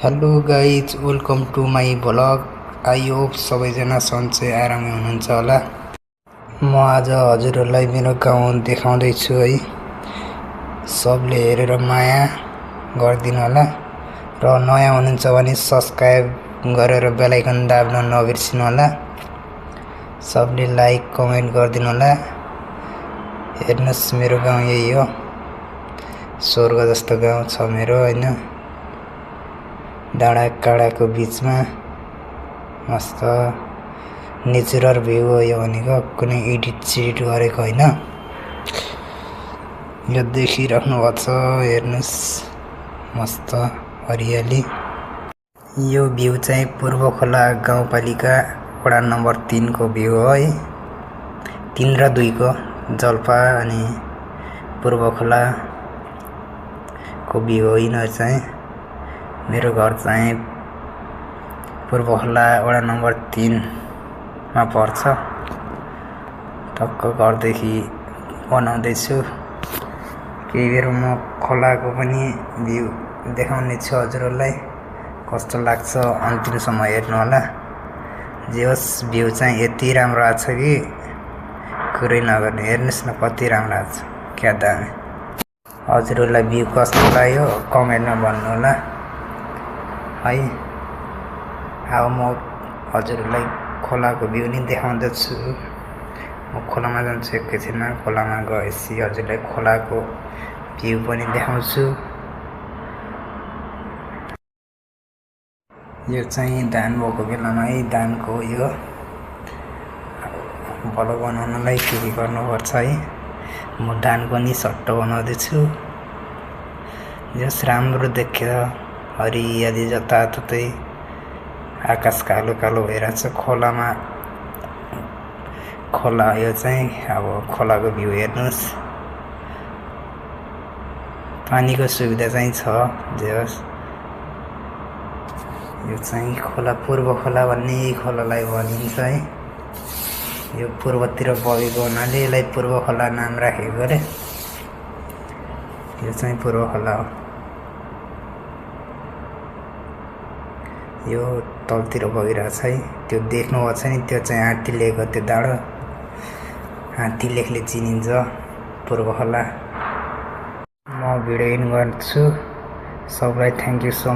Hello guys, welcome to my blog. I hope सबैजना सन्चै आरामै हुनुहुन्छ होला। म आज हजुरहरूलाई मेरो गाउँ देखाउँदैछु है। सबले हेरेर माया गरिदिनु होला र नयाँ हुनुहुन्छ भने सब्सक्राइब गरेर बेल आइकन दाब्न नबिर्सिनु होला। सबले लाइक कमेन्ट गरिदिनु होला। हेर्नुहोस्, मेरो गाउँ यही हो। स्वर्ग जस्तो गाउँ छ मेरो हैन। डाँडा काँडाको बिचमा मस्त नेचुरल भ्यू हो यो भनेको, कुनै एडिट गरेको होइन। यो देखिराख्नु भएको छ, हेर्नुहोस् मस्त हरियाली। यो भ्यू चाहिँ पूर्व खोला गाउँपालिका वडा नम्बर 3 को भ्यू हो है। 3 र 2 को जल्पा अनि पूर्व खोलाको भ्यू हो। यिनीहरू चाहिँ मेरो घर चाहिँ पूर्व खोला वडा नम्बर 3 मा पर्छ। टक्क घरदेखि बनाउँदैछु। केही बेर म खोलाको पनि भ्यू देखाउने छु हजुरहरूलाई। कस्तो लाग्छ अन्तिमसम्म हेर्नु होला। जे होस्, भ्यू चाहिँ यति राम्रो आएको छ कि कुरै नगर्ने। हेर्नुहोस् न कति राम्रो आएको छ, क्या दामी। हजुरहरूलाई भ्यू कस्तो लाग्यो कमेन्टमा भन्नु होला है। अब म हजुरहरूलाई खोलाको भ्यू नि देखाउँदैछु। म खोलामा जान्छु एकैछिनमा। खोलामा गएपछि हजुरलाई खोलाको भ्यू पनि देखाउँछु। यो चाहिँ धान भएको बेलामा है, धानको यो भलो बनाउनलाई के गर्नुपर्छ है। म धान पनि सट्ट बनाउँदैछु। जस राम्रो देखेर हरियाली जताततै, आकाश कालो कालो भइरहेछ। खोला यो चाहिँ अब खोलाको भ्यू हेर्नुहोस्। पानीको सुविधा चाहिँ छ। जे होस्, यो चाहिँ खोला पूर्व खोला भन्ने यही खोलालाई भनिन्छ है। यो पूर्वतिर बगेको हुनाले यसलाई पूर्व खोला नाम राखेको अरे। यो चाहिँ पूर्व खोला हो। यो तलतिर बगिरहेछ है। त्यो देख्नुभएको छ नि, त्यो चाहिँ हात्ती लेकको त्यो डाँडो। हात्ती लेकले चिनिन्छ पूर्व खोला। म भिडियो इन गर्छु। सबलाई थ्याङ्क यू सो मच।